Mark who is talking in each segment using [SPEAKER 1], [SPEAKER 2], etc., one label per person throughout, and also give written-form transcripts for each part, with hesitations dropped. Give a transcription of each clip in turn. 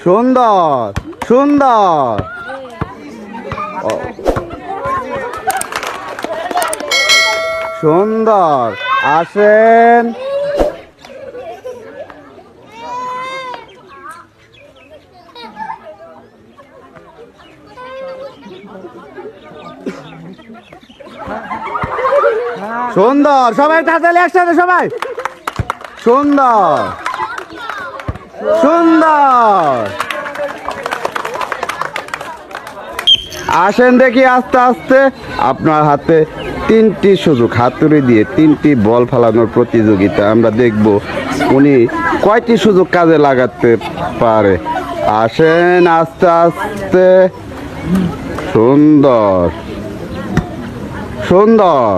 [SPEAKER 1] সুন্দর সুন্দর। সুন্দর, আসেন। সুন্দর, সবাই তাড়াতাড়ি একসাথে সবাই। সুন্দর সুন্দর। আসেন দেখি আস্তে আস্তে। আপনার হাতে 3টি সুযোগ, হাতুড়ি দিয়ে 3টি বল ফেলানোর প্রতিযোগিতা। আমরা দেখব উনি কয়টি সুযোগ কাজে লাগাতে পারে। আসেন আস্তে আস্তে। সুন্দর সুন্দর।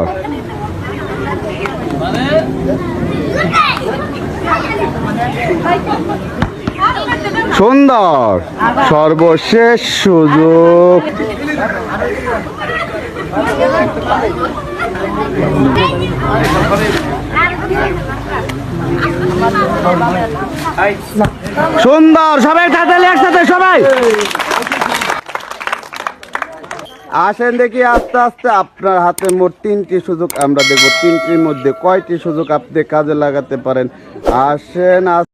[SPEAKER 1] সুন্দর, সর্বশেষ সুযোগ। সুন্দর, সবাই তাড়াতাড়ি একসাথে সবাই। আসেন দেখি আস্তে আস্তে। আপনার হাতে মোট 3টি সুযোগ। আমরা দেখব 3টির মধ্যে কয়টি সুযোগ আপনি কাজে লাগাতে পারেন। আসেন।